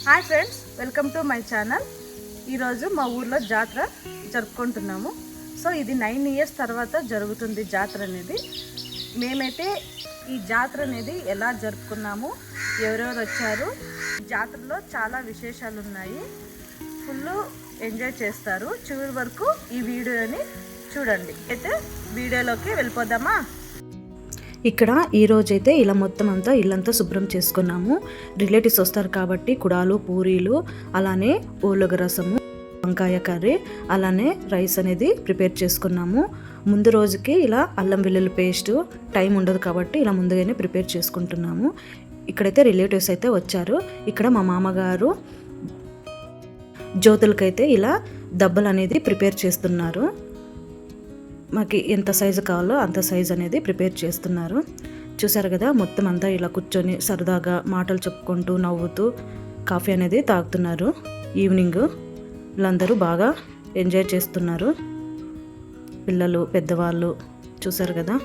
Hi friends, welcome to my channel. ఈరోజు మా ఊర్లో జాతర జరుపుకుంటున్నాము. సో ఇది 9 years తర్వాత జరుగుతుంది జాతర అనేది. మేమైతే ఈ జాతర అనేది ఎలా జరుపుకున్నాము, ఎవరెవరు వచ్చారు, జాతరలో చాలా విశేషాలు ఉన్నాయి. ఫుల్ ఎంజాయ్ చేస్తారు. చివరి వరకు ఈ వీడియోని చూడండి. అయితే వీడియోలోకి వెళ్ళిపోదామా. ఇక్కడ ఈరోజైతే ఇలా మొత్తం అంతా ఇల్లంతా శుభ్రం చేసుకున్నాము. రిలేటివ్స్ వస్తారు కాబట్టి కుడాలు, పూరీలు, అలానే ఓలగ రసము, వంకాయ కర్రీ, అలానే రైస్ అనేది ప్రిపేర్ చేసుకున్నాము. ముందు రోజుకి ఇలా అల్లం వెల్లుల్లి పేస్ట్ టైం ఉండదు కాబట్టి ఇలా ముందుగానే ప్రిపేర్ చేసుకుంటున్నాము. ఇక్కడైతే రిలేటివ్స్ అయితే వచ్చారు. ఇక్కడ మా మామగారు జ్యోతులకైతే ఇలా దబ్బలు అనేది ప్రిపేర్ చేస్తున్నారు. మాకు ఎంత సైజు కావాలో అంత సైజు అనేది ప్రిపేర్ చేస్తున్నారు. చూసారు కదా, మొత్తం అంతా ఇలా కూర్చొని సరదాగా మాటలు చెప్పుకుంటూ నవ్వుతూ కాఫీ అనేది తాగుతున్నారు. ఈవినింగ్ వీళ్ళందరూ బాగా ఎంజాయ్ చేస్తున్నారు, పిల్లలు పెద్దవాళ్ళు. చూసారు కదా,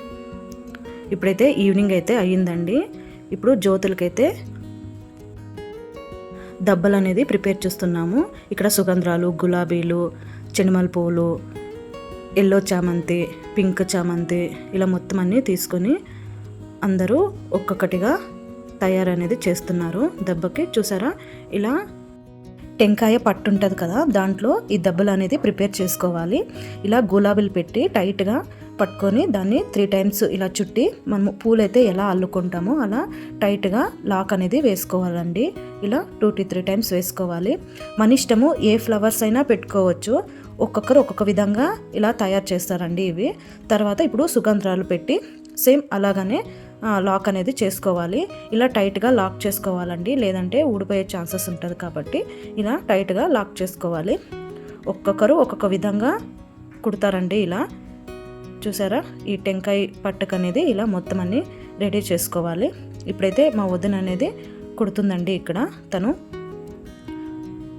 ఇప్పుడైతే ఈవినింగ్ అయితే అయ్యిందండి. ఇప్పుడు జ్యోతులకైతే దబ్బలు అనేది ప్రిపేర్ చేస్తున్నాము. ఇక్కడ సుగంధ్రాలు, గులాబీలు, చెనిమల పువ్వులు, ఎల్లో చామంతి, పింక్ చామంతి, ఇలా మొత్తం అన్నీ తీసుకొని అందరూ ఒక్కొక్కటిగా తయారనేది చేస్తున్నారు దెబ్బకి. చూసారా, ఇలా టెంకాయ పట్టు ఉంటుంది కదా, దాంట్లో ఈ దెబ్బలు అనేది ప్రిపేర్ చేసుకోవాలి. ఇలా గులాబీలు పెట్టి టైట్గా పట్టుకొని దాన్ని 3 times ఇలా చుట్టి మనము పూలైతే ఎలా అల్లుకుంటామో అలా టైట్గా లాక్ అనేది వేసుకోవాలండి. ఇలా 2 to 3 times వేసుకోవాలి. మన ఇష్టము, ఏ ఫ్లవర్స్ అయినా పెట్టుకోవచ్చు. ఒక్కొక్కరు ఒక్కొక్క విధంగా ఇలా తయారు చేస్తారండి ఇవి. తర్వాత ఇప్పుడు సుగంధ్రాలు పెట్టి సేమ్ అలాగనే లాక్ అనేది చేసుకోవాలి. ఇలా టైట్గా లాక్ చేసుకోవాలండి, లేదంటే ఊడిపోయే ఛాన్సెస్ ఉంటుంది కాబట్టి ఇలా టైట్గా లాక్ చేసుకోవాలి. ఒక్కొక్కరు ఒక్కొక్క విధంగా కుడతారండి ఇలా. చూసారా, ఈ టెంకాయ పట్టుకు అనేది ఇలా మొత్తం అన్నీ రెడీ చేసుకోవాలి. ఇప్పుడైతే మా వదిన అనేది కుడుతుందండి. ఇక్కడ తను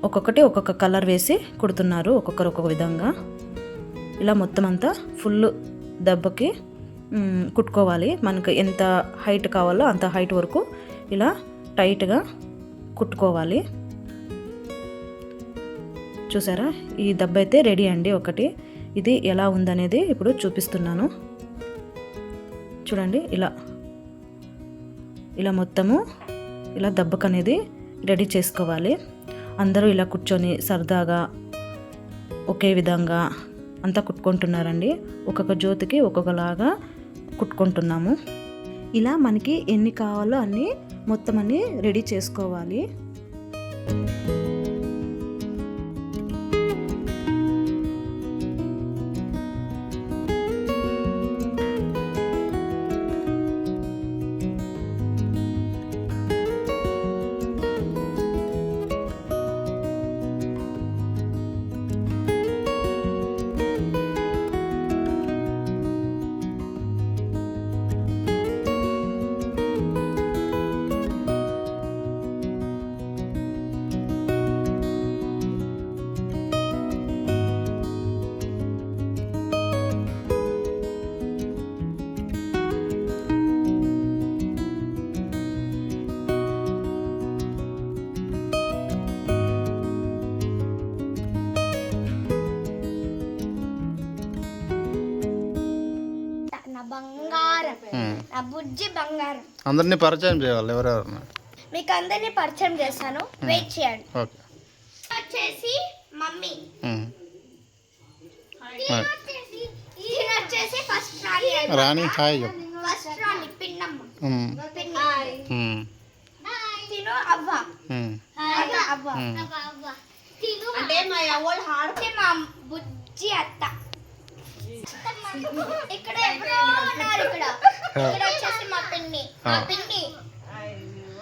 ఒక్కొక్కటి ఒక్కొక్క కలర్ వేసి కుడుతున్నారు, ఒక్కొక్కరు ఒక్కొక్క విధంగా. ఇలా మొత్తం అంతా ఫుల్ దెబ్బకి కుట్టుకోవాలి. మనకు ఎంత హైట్ కావాలో అంత హైట్ వరకు ఇలా టైట్గా కుట్టుకోవాలి. చూసారా, ఈ దెబ్బ అయితే రెడీ అండి. ఒకటి ఇది ఎలా ఉందనేది ఇప్పుడు చూపిస్తున్నాను. చూడండి, ఇలా మొత్తము ఇలా దెబ్బకు అనేది రెడీ చేసుకోవాలి. అందరూ ఇలా కూర్చొని సరదాగా ఒకే విధంగా అంతా కుట్టుకుంటున్నారండి. ఒక్కొక్క జ్యోతికి ఒక్కొక్కలాగా కుట్టుకుంటున్నాము. ఇలా మనకి ఎన్ని కావాలో అన్నీ మొత్తం అన్నీ రెడీ చేసుకోవాలి. నా బుజ్జి బంగారం. అందరినీ పరిచయం చేయాలి. ఎవరెవరు మీకు అందరినీ పరిచయం చేస్తాను, వెయిట్ చేయండి. వచ్చేసి మమ్మీ, వచ్చేసి ఫస్ట్ రాణి. హాయ్. ఫస్ట్ రాణి పిన్నమ్మ, తిను అవ్వ, అవ్వ అంటే మా బుజ్జి అత్త. ఇక్కడ ఎవరో ఉన్నారు. ఇక్కడ వచ్చేసి మా పిన్ని,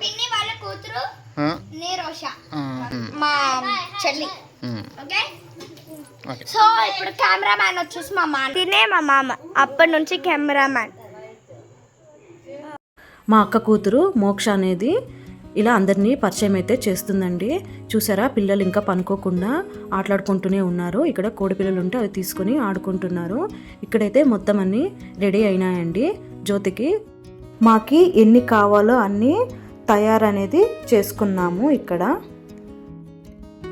పిన్ని వాళ్ళ కూతురు నీరోష, మా చెల్లి. ఓకే, సో ఇప్పుడు కెమెరామ్యాన్ వచ్చేసి మా మామ. తినే మా మామ అప్పటి నుంచి కెమెరామ్యాన్. మా అక్క కూతురు మోక్ష అనేది ఇలా అందరినీ పరిచయం అయితే చేస్తుందండి. చూసారా, పిల్లలు ఇంకా పనుకోకుండా ఆటలాడుకుంటూనే ఉన్నారు. ఇక్కడ కోడి పిల్లలు ఉంటే అవి తీసుకొని ఆడుకుంటున్నారు. ఇక్కడైతే మొత్తం అన్నీ రెడీ అయినాయండి జ్యోతికి. మాకి ఎన్ని కావాలో అన్నీ తయారనేది చేసుకున్నాము. ఇక్కడ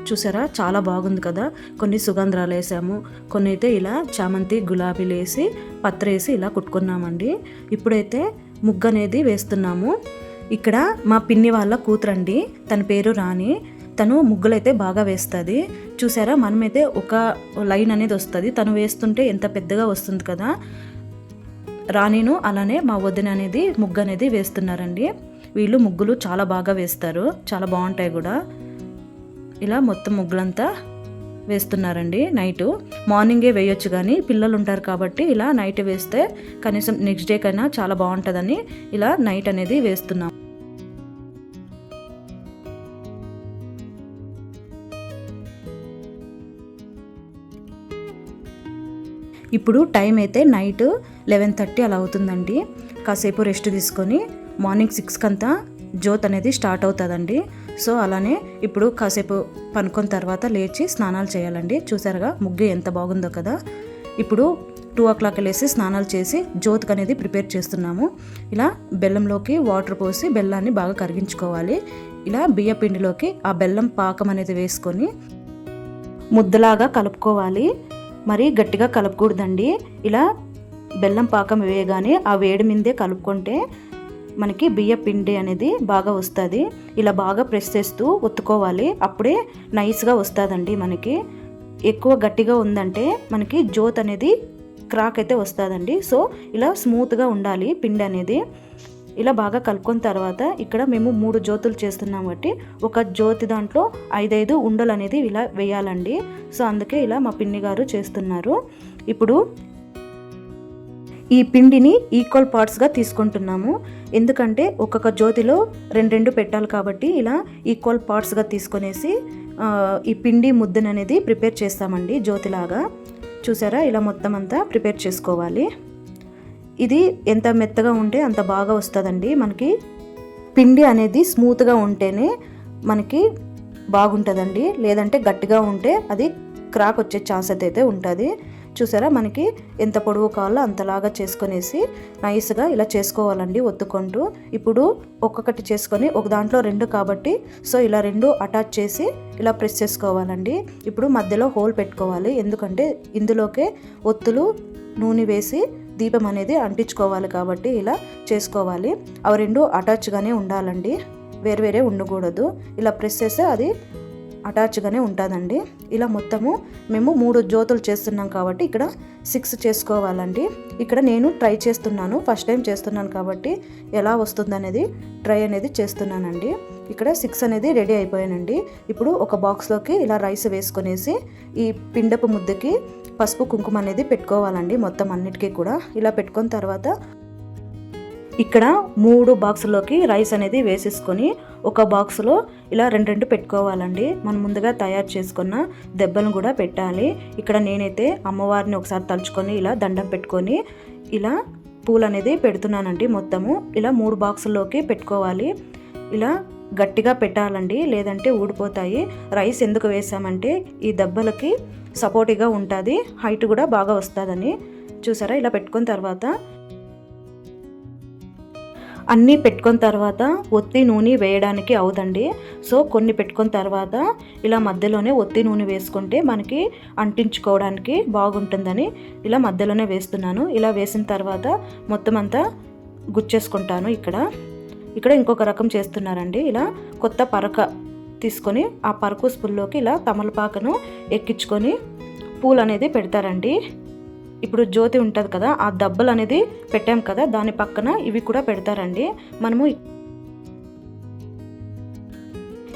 చూసారా చాలా బాగుంది కదా. కొన్ని సుగంధ్రాలు వేసాము, కొన్ని అయితే ఇలా చామంతి గులాబీలు వేసి పత్ర వేసి ఇలా కుట్టుకున్నామండి. ఇప్పుడైతే ముగ్గు అనేది వేస్తున్నాము. ఇక్కడ మా పిన్ని వాళ్ళ కూతురండి, తన పేరు రాణి. తను ముగ్గులైతే బాగా వేస్తుంది. చూసారా మనమైతే ఒక లైన్ అనేది వస్తుంది, తను వేస్తుంటే ఎంత పెద్దగా వస్తుంది కదా. రాణిను అలానే మా వదిన అనేది ముగ్గు అనేది వేస్తున్నారండి. వీళ్ళు ముగ్గులు చాలా బాగా వేస్తారు, చాలా బాగుంటాయి కూడా. ఇలా మొత్తం ముగ్గులంతా వేస్తున్నారండి. నైటు మార్నింగే వేయొచ్చు, కానీ పిల్లలు ఉంటారు కాబట్టి ఇలా నైట్ వేస్తే కనీసం నెక్స్ట్ డే కైనా చాలా బాగుంటుందని ఇలా నైట్ అనేది వేస్తున్నాం. ఇప్పుడు టైం అయితే నైట్ 11:30 అలా అవుతుందండి. కాసేపు రెస్ట్ తీసుకొని మార్నింగ్ 6కి అంతా జ్యోత్ అనేది స్టార్ట్ అవుతుందండి. సో అలానే ఇప్పుడు కాసేపు పనుకొని తర్వాత లేచి స్నానాలు చేయాలండి. చూసారుగా ముగ్గు ఎంత బాగుందో కదా. ఇప్పుడు 2 o'clock లేసి స్నానాలు చేసి జ్యోతికి అనేది ప్రిపేర్ చేస్తున్నాము. ఇలా బెల్లంలోకి వాటర్ పోసి బెల్లాన్ని బాగా కరిగించుకోవాలి. ఇలా బియ్య పిండిలోకి ఆ బెల్లం పాకం అనేది వేసుకొని ముద్దలాగా కలుపుకోవాలి. మరీ గట్టిగా కలపకూడదండి. ఇలా బెల్లం పాకం వేయగానే ఆ వేడి మీదే కలుపుకుంటే మనకి బియ్య పిండి అనేది బాగా వస్తుంది. ఇలా బాగా ప్రెస్ చేస్తూ ఒత్తుకోవాలి, అప్పుడే నైస్గా వస్తుందండి. మనకి ఎక్కువ గట్టిగా ఉందంటే మనకి జ్యోత్ అనేది క్రాక్ అయితే వస్తుందండి. సో ఇలా స్మూత్గా ఉండాలి పిండి అనేది. ఇలా బాగా కలుపుకున్న తర్వాత ఇక్కడ మేము 3 జ్యోతులు చేస్తున్నాం కాబట్టి ఒక జ్యోతి దాంట్లో 5 ఉండలు అనేది ఇలా వేయాలండి. సో అందుకే ఇలా మా పిన్ని గారు చేస్తున్నారు. ఇప్పుడు ఈ పిండిని ఈక్వల్ పార్ట్స్గా తీసుకుంటున్నాము. ఎందుకంటే ఒక్కొక్క జ్యోతిలో 2 పెట్టాలి కాబట్టి ఇలా ఈక్వల్ పార్ట్స్గా తీసుకొనేసి ఈ పిండి ముద్దను అనేది ప్రిపేర్ చేస్తామండి జ్యోతిలాగా. చూసారా ఇలా మొత్తం అంతా ప్రిపేర్ చేసుకోవాలి. ఇది ఎంత మెత్తగా ఉంటే అంత బాగా వస్తుందండి. మనకి పిండి అనేది స్మూత్గా ఉంటేనే మనకి బాగుంటుందండి, లేదంటే గట్టిగా ఉంటే అది క్రాక్ వచ్చే ఛాన్స్ అయితే ఉంటుంది. చూసారా మనకి ఎంత పొడవు కావాలో అంతలాగా చేసుకొనేసి నైస్గా ఇలా చేసుకోవాలండి ఒత్తుకుంటూ. ఇప్పుడు ఒక్కొక్కటి చేసుకొని ఒక దాంట్లో 2 కాబట్టి సో ఇలా 2 అటాచ్ చేసి ఇలా ప్రెస్ చేసుకోవాలండి. ఇప్పుడు మధ్యలో హోల్ పెట్టుకోవాలి, ఎందుకంటే ఇందులోకే ఒత్తులు నూనె వేసి దీపం అనేది అంటించుకోవాలి కాబట్టి ఇలా చేసుకోవాలి. అవి 2 అటాచ్గానే ఉండాలండి, వేరే ఉండకూడదు. ఇలా ప్రెస్ చేస్తే అది అటాచ్గానే ఉంటుందండి. ఇలా మొత్తము మేము 3 జ్యోతులు చేస్తున్నాం కాబట్టి ఇక్కడ 6 చేసుకోవాలండి. ఇక్కడ నేను ట్రై చేస్తున్నాను, ఫస్ట్ టైం చేస్తున్నాను కాబట్టి ఎలా వస్తుందనేది ట్రై అనేది చేస్తున్నానండి. ఇక్కడ 6 అనేది రెడీ అయిపోయానండి. ఇప్పుడు ఒక బాక్స్లోకి ఇలా రైస్ వేసుకొనేసి ఈ పిండపు ముద్దకి పసుపు కుంకుమ అనేది పెట్టుకోవాలండి మొత్తం అన్నిటికీ కూడా. ఇలా పెట్టుకున్న తర్వాత ఇక్కడ 3 బాక్సుల్లోకి రైస్ అనేది వేసేసుకొని ఒక బాక్స్లో ఇలా 2 పెట్టుకోవాలండి. మనం ముందుగా తయారు చేసుకున్న దెబ్బలను కూడా పెట్టాలి. ఇక్కడ నేనైతే అమ్మవారిని ఒకసారి తలుచుకొని ఇలా దండం పెట్టుకొని ఇలా పూలు అనేది పెడుతున్నానండి. మొత్తము ఇలా 3 బాక్సుల్లోకి పెట్టుకోవాలి. ఇలా గట్టిగా పెట్టాలండి, లేదంటే ఊడిపోతాయి. రైస్ ఎందుకు వేసామంటే ఈ దెబ్బలకి సపోర్టివ్గా ఉంటుంది, హైట్ కూడా బాగా వస్తుందని. చూసారా ఇలా పెట్టుకున్న తర్వాత అన్నీ పెట్టుకున్న తర్వాత ఒత్తి నూనె వేయడానికి అవుదండి. సో కొన్ని పెట్టుకున్న తర్వాత ఇలా మధ్యలోనే ఒత్తి నూనె వేసుకుంటే మనకి అంటించుకోవడానికి బాగుంటుందని ఇలా మధ్యలోనే వేస్తున్నాను. ఇలా వేసిన తర్వాత మొత్తం అంతా గుచ్చేసుకుంటాను. ఇక్కడ ఇంకొక రకం చేస్తున్నారండి. ఇలా కొత్త పరక తీసుకొని ఆ పరకు స్పూన్లోకి ఇలా తమలపాకును ఎక్కించుకొని పూలు అనేది పెడతారండి. ఇప్పుడు జ్యోతి ఉంటుంది కదా, ఆ దబ్బలు అనేది పెట్టాం కదా, దాని పక్కన ఇవి కూడా పెడతారండి. మనము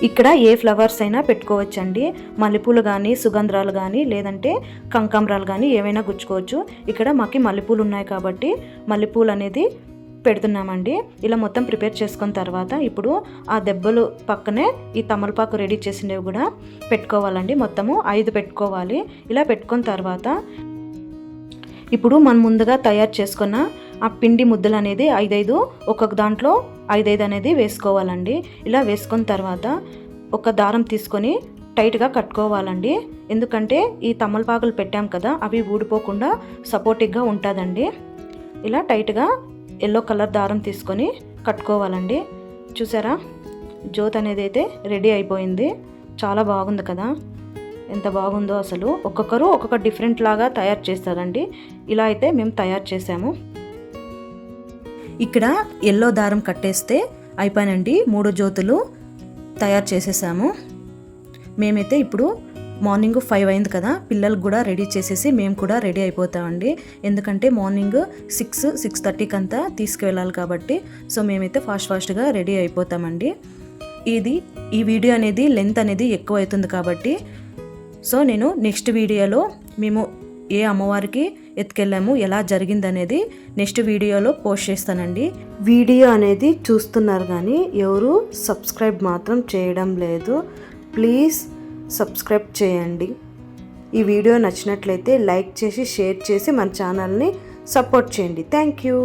ఇక్కడ ఏ ఫ్లవర్స్ అయినా పెట్టుకోవచ్చండి. మల్లెపూలు కానీ, సుగంధ్రాలు కానీ, లేదంటే కనకాంబరాలు కానీ ఏవైనా గుచ్చుకోవచ్చు. ఇక్కడ మాకు మల్లెపూలు ఉన్నాయి కాబట్టి మల్లెపూలు అనేది పెడుతున్నామండి. ఇలా మొత్తం ప్రిపేర్ చేసుకున్న తర్వాత ఇప్పుడు ఆ దెబ్బలు పక్కనే ఈ తమలపాకు రెడీ చేసినవి కూడా పెట్టుకోవాలండి. మొత్తము 5 పెట్టుకోవాలి. ఇలా పెట్టుకున్న తర్వాత ఇప్పుడు మనం ముందుగా తయారు చేసుకున్న ఆ పిండి ముద్దలు అనేది 5 ఒక్కొక్క దాంట్లో 5 అనేది వేసుకోవాలండి. ఇలా వేసుకున్న తర్వాత ఒక దారం తీసుకొని టైట్గా కట్టుకోవాలండి. ఎందుకంటే ఈ తమలపాకులు పెట్టాం కదా, అవి ఊడిపోకుండా సపోర్టివ్గా ఉంటుందండి. ఇలా టైట్గా ఎల్లో కలర్ దారం తీసుకొని కట్టుకోవాలండి. చూసారా జ్యోతి అనేది అయితే రెడీ అయిపోయింది. చాలా బాగుంది కదా, ఎంత బాగుందో అసలు. ఒక్కొక్కరు ఒక్కొక్క డిఫరెంట్ లాగా తయారు చేస్తారండి. ఇలా అయితే మేము తయారు చేసాము. ఇక్కడ ఎల్లో దారం కట్టేస్తే అయిపోయినండి. 3 జ్యోతులు తయారు చేసేసాము. మేమైతే ఇప్పుడు మార్నింగ్ 5 అయింది కదా, పిల్లలకు కూడా రెడీ చేసేసి మేము కూడా రెడీ అయిపోతామండి. ఎందుకంటే మార్నింగ్ 6-6:30కి అంతా తీసుకువెళ్ళాలి కాబట్టి. సో మేమైతే ఫాస్ట్గా రెడీ అయిపోతామండి. ఈ వీడియో అనేది లెంత్ అనేది ఎక్కువ అవుతుంది కాబట్టి సో నేను నెక్స్ట్ వీడియోలో మేము ఏ అమ్మవారికి ఎత్తుకెళ్ళాము, ఎలా జరిగిందనేది నెక్స్ట్ వీడియోలో పోస్ట్ చేస్తానండి. వీడియో అనేది చూస్తున్నారు కానీ ఎవరు సబ్స్క్రైబ్ మాత్రం చేయడం లేదు. ప్లీజ్ సబ్స్క్రైబ్ చేయండి. ఈ వీడియో నచ్చినట్లయితే లైక్ చేసి షేర్ చేసి మన ఛానల్ని సపోర్ట్ చేయండి. Thank you.